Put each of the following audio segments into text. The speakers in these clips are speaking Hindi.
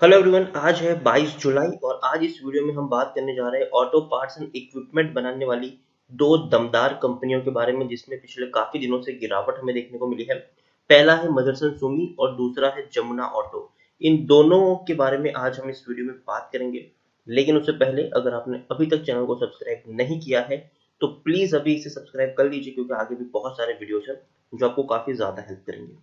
हेलो एवरीवन, आज है 22 जुलाई और आज इस वीडियो में हम बात करने जा रहे हैं ऑटो पार्ट्स एंड इक्विपमेंट बनाने वाली दो दमदार कंपनियों के बारे में जिसमें पिछले काफी दिनों से गिरावट हमें देखने को मिली है। पहला है मदरसन सुमी और दूसरा है जमुना ऑटो। इन दोनों के बारे में आज हम इस वीडियो में बात करेंगे, लेकिन उससे पहले अगर आपने अभी तक चैनल को सब्सक्राइब नहीं किया है तो प्लीज अभी इसे सब्सक्राइब कर लीजिए, क्योंकि आगे भी बहुत सारे वीडियोस हैं जो आपको काफी ज्यादा हेल्प करेंगे।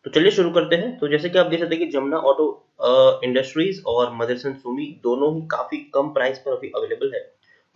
तो चलिए शुरू करते हैं। तो जैसे कि आप देख सकते हैं कि जमुना ऑटो इंडस्ट्रीज और मदरसन सुमी दोनों ही काफी कम प्राइस पर अभी अवेलेबल है।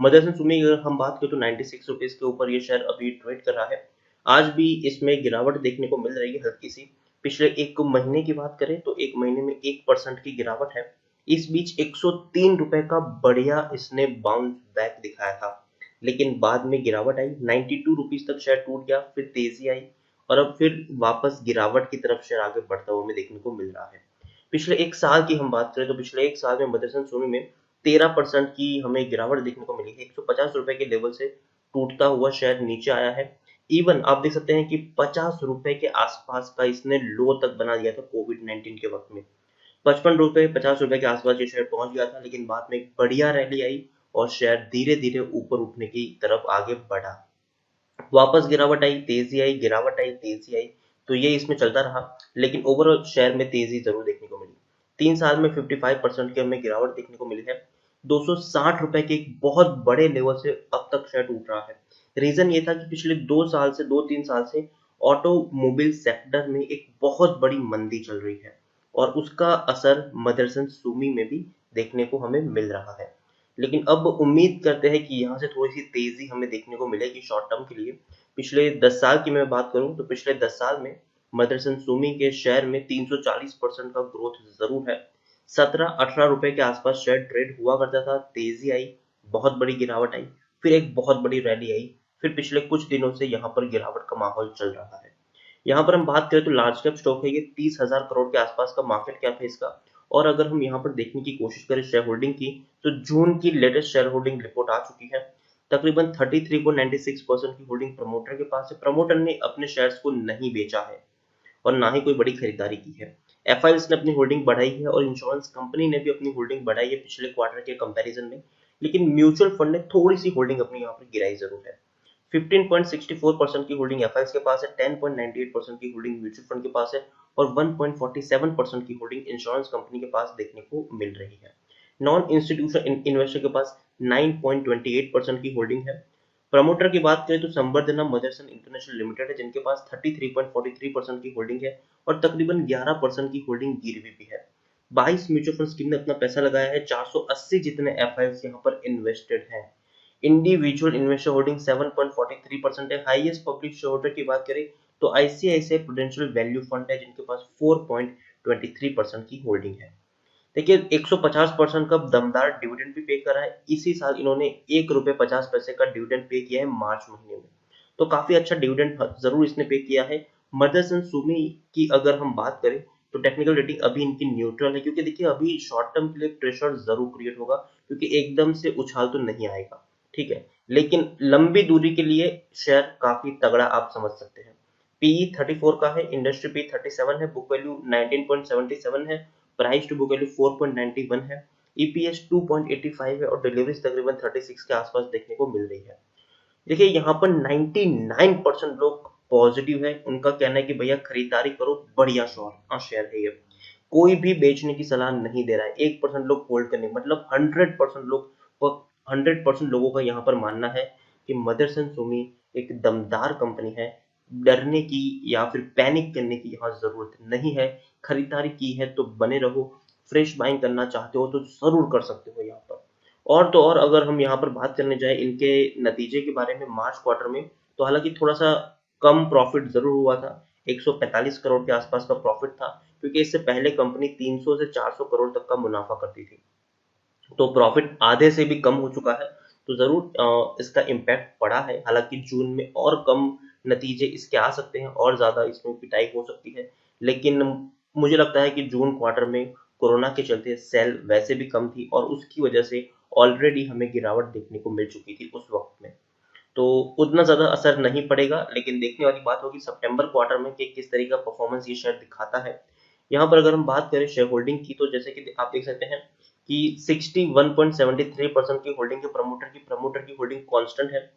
मदरसन सुमी अगर हम बात करें तो 96 रुपीज के ऊपर ये शेयर अभी ट्रेड कर रहा है। आज भी इसमें गिरावट देखने को मिल रही है हल्की सी। पिछले एक महीने की बात करें तो एक महीने में 1% की गिरावट है। इस बीच 103 रुपए का बढ़िया इसने बाउंस बैक दिखाया था, लेकिन बाद में गिरावट आई। 92 रुपीज तक शेयर टूट गया, फिर तेजी आई और अब फिर वापस गिरावट की तरफ शेयर आगे बढ़ता हुआ हमें देखने को मिल रहा है। पिछले एक साल की हम बात करें तो पिछले एक साल में मदरसन सोनी में 13% की हमें गिरावट देखने को मिली है। 150 रुपए के लेवल से टूटता हुआ शेयर नीचे आया है। इवन आप देख सकते हैं कि 50 रुपए के आसपास का इसने लो तक बना दिया था कोविड-19 के वक्त में। 55 रुपए 50 रुपए के आसपास ये शेयर पहुंच गया था, लेकिन बाद में एक बढ़िया रैली आई और शेयर धीरे धीरे ऊपर उठने की तरफ आगे बढ़ा। वापस गिरावट आई, तेजी आई, गिरावट आई, तेजी आई, तो ये इसमें चलता रहा। लेकिन ओवरऑल शेयर में तेजी जरूर देखने को मिली। 3 साल में 55% की हमें गिरावट देखने को मिली है। 260 रुपए के एक बहुत बड़े लेवल से अब तक शेयर टूट रहा है। रीजन ये था कि पिछले 2 साल से 2-3 साल से ऑटोमोबाइल सेक्टर में एक बहुत बड़ी मंदी चल रही है और उसका असर मदरसन सुमी में भी देखने को हमें मिल रहा है। लेकिन अब उम्मीद करते हैं कि यहाँ से थोड़ी सी तेजी हमें देखने को मिलेगी शॉर्ट टर्म के लिए। पिछले 10 साल की मैं बात करूं तो पिछले 10 साल में मदरसन सुमी के शेयर में 340% का ग्रोथ जरूर है। 17-18 रुपए के आसपास शेयर ट्रेड हुआ करता था, तेजी आई, बहुत बड़ी गिरावट आई, फिर एक बहुत बड़ी रैली आई, फिर पिछले कुछ दिनों से यहाँ पर गिरावट का माहौल चल रहा है। यहाँ पर हम बात करें तो लार्ज कैप स्टॉक है, ये 30,000 करोड़ के आसपास का मार्केट कैप है इसका। और अगर हम यहाँ पर देखने की कोशिश करें शेयर होल्डिंग की, तो जून की लेटेस्ट शेयर होल्डिंग रिपोर्ट आ चुकी है। तकरीबन 33.96% की होल्डिंग प्रमोटर के पास है। प्रमोटर ने अपने शेयर्स को नहीं बेचा है और ना ही कोई बड़ी खरीदारी की है। एफआईएस ने अपनी होल्डिंग बढ़ाई है और इंश्योरेंस कंपनी ने भी अपनी होल्डिंग बढ़ाई है पिछले क्वार्टर के कंपैरिजन में। लेकिन म्यूचुअल फंड ने थोड़ी सी होल्डिंग अपनी यहाँ पर गिराई जरूर है। 15.64% की होल्डिंग एफआईएस के पास है, 10.98% की होल्डिंग म्यूचुअल फंड के पास है और 1.47% की होल्डिंग इंश्योरेंस कंपनी के पास देखने को मिल रही है। नॉन इंस्टीट्यूशनल इन्वेस्टर के पास 9.28% की होल्डिंग है। प्रमोटर की बात करें तो संवर्धना मदरसन इंटरनेशनल लिमिटेड है, जिनके पास 33.43% की होल्डिंग है और तकरीबन 11% की होल्डिंग गिरवी भी है। 22 म्यूचुअल फंड स्कीम ने अपना पैसा लगाया है, 480 जितने एफआईएस यहाँ पर इन्वेस्टेड हैं। इंडिविजुअल इन्वेस्टर होल्डिंग 7.43% है। हाईएस्ट पब्लिक शेयर होल्डर की बात करें तो आईसीआईसीआई प्रूडेंशियल वैल्यू फंड है, जिनके पास 4.23% की होल्डिंग है। देखिए 150% का दमदार डिविडेंड भी पे करा है। इसी साल इन्होंने 1 रुपये 50 पैसे का डिविडेंड पे किया है मार्च महीने में, तो काफी अच्छा डिविडेंड जरूर इसने पे किया है। मदरसन सुमी की अगर हम बात करें तो टेक्निकल रेटिंग अभी इनकी न्यूट्रल है, क्योंकि देखिए अभी शॉर्ट टर्म के लिए प्रेशर जरूर क्रिएट होगा, क्योंकि एकदम से उछाल तो नहीं आएगा, ठीक है। लेकिन लंबी दूरी के लिए शेयर काफी तगड़ा आप समझ सकते हैं। पीई 34 का है, इंडस्ट्री पी 37 है, बुक वैल्यू 19.77 है, प्राइस टू बुक वैल्यू 4.91 है, ईपीएस 2.85 है और डिलीवरीज तकरीबन 36 के आसपास देखने को मिल रही है। देखिए यहाँ पर 99% लोग पॉजिटिव है। उनका कहना है कि भैया खरीदारी करो, बढ़िया शेयर है ये, कोई भी बेचने की सलाह नहीं दे रहा है। 1% लोग होल्ड करने, मतलब 100% लोगों का यहाँ पर मानना है कि मदरसन सुमी एक दमदार कंपनी है। डरने की या फिर पैनिक करने की यहाँ जरूरत नहीं है। खरीदारी की है तो बने रहो, फ्रेश बाइंग करना चाहते हो तो जरूर कर सकते हो यहाँ पर। और तो और अगर हम यहाँ पर बात करने जाए इनके नतीजे के बारे में मार्च क्वार्टर में, तो हालांकि थोड़ा सा कम प्रॉफिट जरूर हुआ था। 145 करोड़ के आसपास का प्रॉफिट था, क्योंकि इससे पहले कंपनी 300 से 400 करोड़ तक का मुनाफा करती थी, तो प्रॉफिट आधे से भी कम हो चुका है। तो जरूर इसका इम्पैक्ट पड़ा है। हालांकि जून में और कम नतीजे इसके आ सकते हैं और ज्यादा इसमें पिटाई हो सकती है, लेकिन मुझे लगता है कि जून क्वार्टर में कोरोना के चलते सेल वैसे भी कम थी और उसकी वजह से ऑलरेडी हमें गिरावट देखने को मिल चुकी थी उस वक्त में, तो उतना ज्यादा असर नहीं पड़ेगा। लेकिन देखने वाली बात होगी सितंबर क्वार्टर में कि किस तरीके का परफॉर्मेंस ये शेयर दिखाता है। यहाँ पर अगर हम बात करें शेयर होल्डिंग की, तो जैसे कि आप देख सकते हैं कि 61.73% की होल्डिंग है प्रमोटर की होल्डिंग कांस्टेंट है।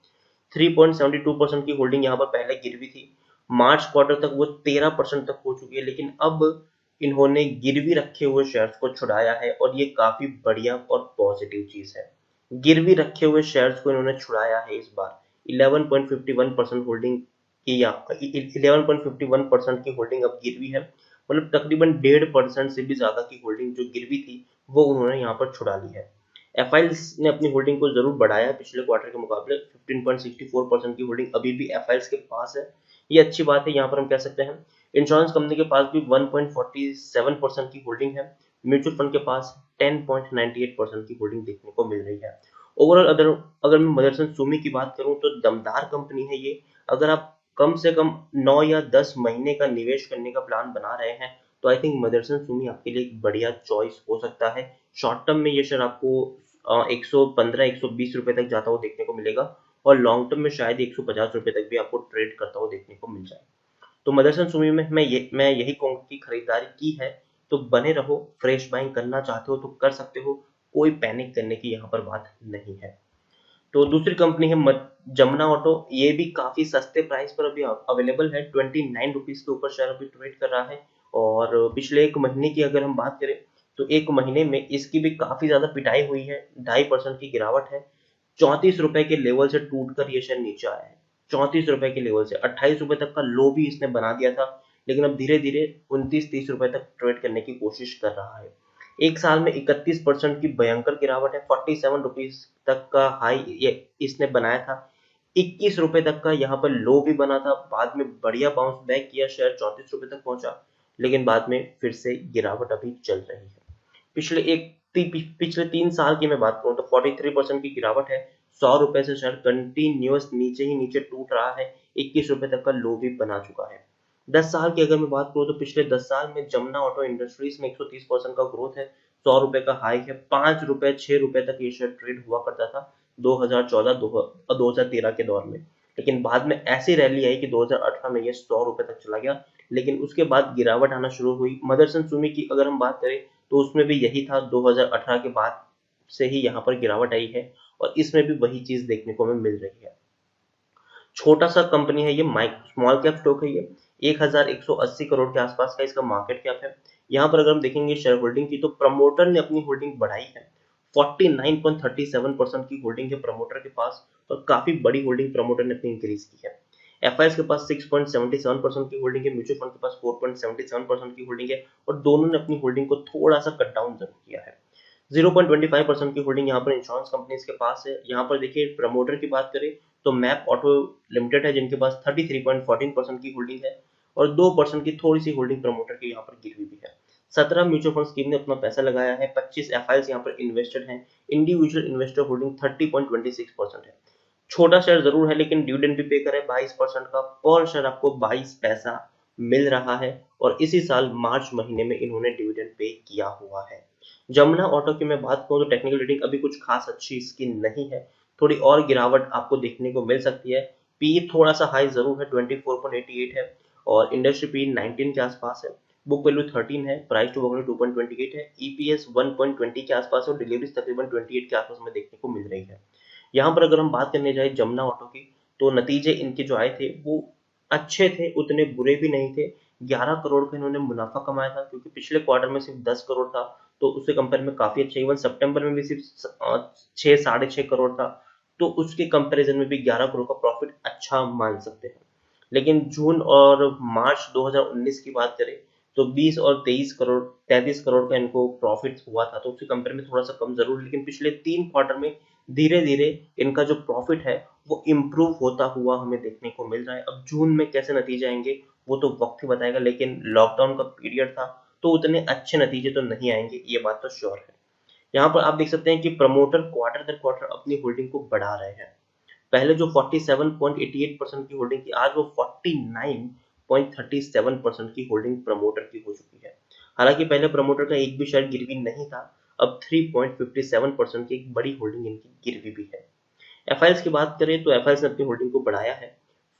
3.72% की होल्डिंग यहाँ पर पहले गिरवी थी। मार्च क्वार्टर तक वो 13% तक हो चुकी है, लेकिन अब इन्होंने गिरवी रखे हुए शेयर्स को छुड़ाया है और ये काफी बढ़िया और पॉजिटिव चीज है। गिरवी रखे हुए शेयर्स को इन्होंने छुड़ाया है इस बार। 11.51% होल्डिंग की या 11.51% की होल्डिंग अब गिरवी है, मतलब तकरीबन 1.5% से भी ज्यादा की होल्डिंग जो गिरवी थी वो उन्होंने यहाँ पर छुड़ा ली है। एफआईएल्स ने अपनी होल्डिंग को जरूर बढ़ाया है पिछले क्वार्टर के मुकाबले। 15.64% की होल्डिंग अभी भी एफआईएल्स के पास है, ये अच्छी बात है। यहाँ पर हम कह सकते हैं इंश्योरेंस कंपनी के पास भी 1.47% की होल्डिंग है। म्यूचुअल फंड के पास 10.98% की होल्डिंग देखने को मिल रही है। ओवरऑल अगर मैं मदरसन सुमी की बात करूं तो दमदार कंपनी है ये। अगर आप कम से कम 9 या 10 महीने का निवेश करने का प्लान बना रहे हैं तो आई थिंक मदरसन सुमी आपके लिए एक बढ़िया चॉइस हो सकता है। शॉर्ट टर्म में ये शेयर आपको 115-120 रुपए तक जाता हुआ देखने को मिलेगा, और लॉन्ग टर्म में शायद 150 रुपए तक भी आपको ट्रेड करता हुआ देखने को मिल जाए। तो मदरसन सुमी में मैं यही कहूंगा कि खरीदारी की है तो बने रहो। फ्रेश बाइंग करना चाहते हो तो कर सकते हो, कोई पैनिक करने की यहाँ पर बात नहीं है। तो दूसरी कंपनी है जमुना ऑटो। ये भी काफी सस्ते प्राइस पर अभी अवेलेबल है। 29 रुपीज के ऊपर शेयर अभी ट्रेड कर रहा है, और पिछले एक महीने की अगर हम बात करें तो एक महीने में इसकी भी काफी ज्यादा पिटाई हुई है। 2.5% की गिरावट है। 34 रुपए के लेवल से टूटकर ये शेयर नीचे आया है। 34 रुपए के लेवल से 28 रुपए तक का लो भी इसने बना दिया था, लेकिन अब धीरे धीरे 29-30 रुपए तक ट्रेड करने की कोशिश कर रहा है। एक साल में 31% की भयंकर गिरावट है। 47 रुपीज तक का हाई ये इसने बनाया था। 21 रुपए तक का यहाँ पर लो भी बना था, बाद में बढ़िया बाउंस बैक किया, शेयर 34 रुपए तक पहुंचा, लेकिन बाद में फिर से गिरावट अभी चल रही है। पिछले 3 साल की मैं बात करूं तो 43% की गिरावट है। 100 रुपए से शेयर कंटिन्यूअस नीचे ही नीचे टूट रहा है। 21 रुपए तक का लो भी बना चुका है। 10 साल की अगर मैं बात करूं तो पिछले 10 साल में जमुना ऑटो इंडस्ट्रीज में 130% का ग्रोथ है। 100 रुपए का हाई है। 5 रुपए 6 रुपए तक ये शेयर ट्रेड हुआ करता था 2014 2013 के दौर में, लेकिन बाद में ऐसी रैली आई कि 2018 में ये 100 रुपए तक चला गया, लेकिन उसके बाद गिरावट आना शुरू हुई। मदरसन सुमी की अगर हम बात करें तो उसमें भी यही था। 2018 के बाद से ही यहाँ पर गिरावट आई है, और इसमें भी वही चीज देखने को हमें मिल रही है। छोटा सा कंपनी है ये, स्मॉल कैप स्टॉक है ये। 1180 करोड़ के आसपास का इसका मार्केट कैप है। यहाँ पर अगर हम देखेंगे शेयर होल्डिंग की, तो प्रमोटर ने अपनी होल्डिंग बढ़ाई है। 49.37% की होल्डिंग है प्रमोटर के पास, और काफी बड़ी होल्डिंग प्रमोटर ने अपनी इंक्रीज की है। एफआईएस के पास 6.77% की होल्डिंग है। म्यूचुअल फंड के पास 4.77% की होल्डिंग है, और दोनों ने अपनी होल्डिंग को थोड़ा सा कट डाउन जरूर किया है। 0.25% की होल्डिंग यहाँ पर इंश्योरेंस कंपनीज के पास है। यहाँ पर देखिए प्रमोटर की बात करें तो मैप ऑटो लिमिटेड है, जिनके पास 33.14% की होल्डिंग है, और 2% की थोड़ी सी होल्डिंग प्रमोटर की यहाँ पर गिरी भी है। 17 म्यूचुअल फंड स्कीम ने अपना पैसा लगाया है। 25 एफआईएल्स यहाँ पर इन्वेस्टेड हैं। इंडिविजुअल इन्वेस्टर होल्डिंग 30.26% है। छोटा शेयर जरूर है, लेकिन डिविडेंड भी पे करे 22% का। पर शेयर आपको 22 पैसा मिल रहा है, और इसी साल मार्च महीने में इन्होंने डिविडेंड पे किया हुआ है। जमुना ऑटो की मैं बात करूं तो टेक्निकल रेटिंग अभी कुछ खास अच्छी इसकी नहीं है। थोड़ी और गिरावट आपको देखने को मिल सकती है। पी थोड़ा सा हाई जरूर है, 24.88 है, और इंडस्ट्री पी 19 के आसपास है। बुक वैल्यू 13 है। प्राइस टू वैल्यू 2.28 है। ईपीएस 1.20 के आसपास है, और डिलीवरीज तकरीबन 28 के आसपास में देखने को मिल रही है। यहाँ पर अगर हम बात करने जाए जमुना ऑटो की, तो नतीजे इनके जो आए थे वो अच्छे थे, उतने बुरे भी नहीं थे। 11 करोड़ का इन्होंने मुनाफा कमाया था, क्योंकि पिछले क्वार्टर में सिर्फ 10 करोड़ था, तो उससे कंपेयर में काफी अच्छा। इवन सितंबर में भी सिर्फ 6-6.5 करोड़ था, तो उसके कंपैरिजन में भी 11 करोड़ का प्रॉफिट अच्छा मान सकते हैं। लेकिन जून और मार्च 2019 की बात करें तो 20 और 23 करोड़ 33 करोड़ का इनको प्रॉफिट हुआ था, तो उसके कंपेयर में थोड़ा सा कम जरूर। लेकिन पिछले 3 क्वार्टर में धीरे धीरे इनका जो प्रॉफिट है वो इम्प्रूव होता हुआ हमें देखने को मिल रहा है। अब जून में कैसे नतीजे आएंगे वो तो वक्त ही बताएगा, लेकिन लॉकडाउन का पीरियड था तो उतने अच्छे नतीजे तो नहीं आएंगे, ये बात तो श्योर है। यहाँ पर आप देख सकते हैं कि प्रमोटर क्वार्टर दर क्वार्टर अपनी होल्डिंग को बढ़ा रहे हैं। पहले जो 47.88% की होल्डिंग थी, आज वो 49.37% की होल्डिंग प्रमोटर की हो चुकी है। हालांकि पहले प्रमोटर का एक भी शेयर गिरवी नहीं था, अब 3.57% की एक बड़ी होल्डिंग इनकी गिरवी भी है। एफआईएल्स की बात करें तो एफआईएल्स ने अपनी होल्डिंग को बढ़ाया है।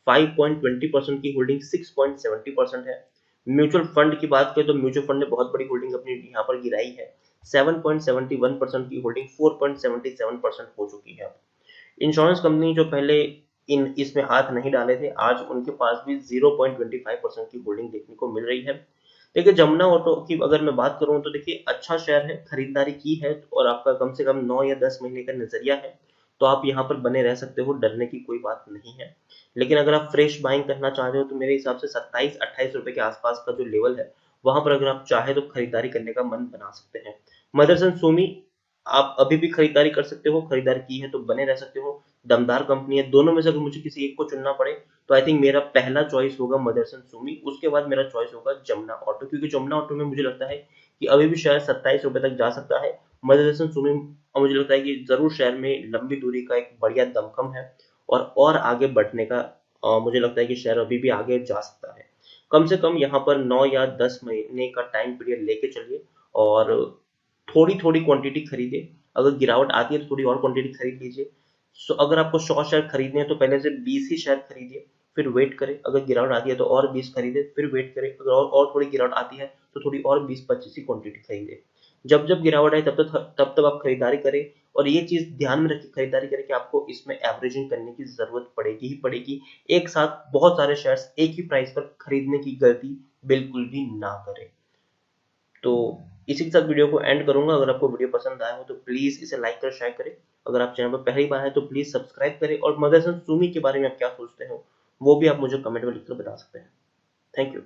5.20% की होल्डिंग 6.70% है। म्यूचुअल फंड की बात करें तो म्यूचुअल फंड ने बहुत बड़ी होल्डिंग अपनी यहाँ पर गिराई है। 7.71% की होल्डिंग 4.77% हो चुकी है। इंश्योरेंस कंपनी जो पहले इन इसमें हाथ नहीं डाले थे, आज उनके पास भी 0.25% की होल्डिंग देखने को मिल रही है। देखिए जमुना ऑटो की अगर मैं बात करूं तो देखिए अच्छा शेयर है, खरीदारी की है और आपका कम से कम 9 या 10 महीने का नजरिया है तो आप यहाँ पर बने रह सकते हो, डरने की कोई बात नहीं है। लेकिन अगर आप फ्रेश बाइंग करना चाह रहे हो तो मेरे हिसाब से 27-28 रुपए के आसपास का जो लेवल है वहां पर अगर आप चाहे तो खरीदारी करने का मन बना सकते हैं। मदरसन सुमी आप अभी भी खरीदारी कर सकते हो, खरीदारी की है तो बने रह सकते हो। दमदार कंपनी है, दोनों में से अगर मुझे किसी एक को चुनना पड़े तो आई थिंक मेरा पहला चॉइस होगा मदरसन सुमी, उसके बाद मेरा चॉइस होगा जमुना ऑटो, क्योंकि जमुना ऑटो में मुझे लगता है कि अभी भी शायद 27 रुपए तक जा सकता है। मदरसन सुमी मुझे लगता है कि जरूर शहर में लंबी दूरी का एक बढ़िया दमखम है और आगे बढ़ने का मुझे लगता है कि शहर अभी भी आगे जा सकता है। कम से कम यहाँ पर 9 या 10 महीने का टाइम पीरियड लेके चलिए और थोड़ी थोड़ी क्वांटिटी खरीदे। अगर गिरावट आती है तो थोड़ी और क्वांटिटी खरीद लीजिए। सो अगर आपको 100 शेयर खरीदने हैं तो पहले से 20 ही शेयर खरीदिए, फिर वेट करें। अगर गिरावट आती है तो और 20 खरीदे, फिर वेट करें। अगर और थोड़ी गिरावट आती है तो थोड़ी और 20-25 की क्वांटिटी खरीदे। जब जब गिरावट आए तब तक आप खरीदारी करें। और ये चीज ध्यान में रखिए खरीदारी करें कि आपको इसमें एवरेजिंग करने की जरूरत पड़ेगी ही पड़ेगी। एक साथ बहुत सारे शेयर्स एक ही प्राइस पर खरीदने की गलती बिल्कुल भी ना करें। तो इसी के साथ वीडियो को एंड करूंगा। अगर आपको वीडियो पसंद आया हो तो प्लीज इसे लाइक कर शेयर करें। अगर आप चैनल पर पहली बार है तो प्लीज सब्सक्राइब करें और मदरसन सुमी के बारे में आप क्या सोचते हो वो भी आप मुझे कमेंट में लिखकर बता सकते हैं। Thank you.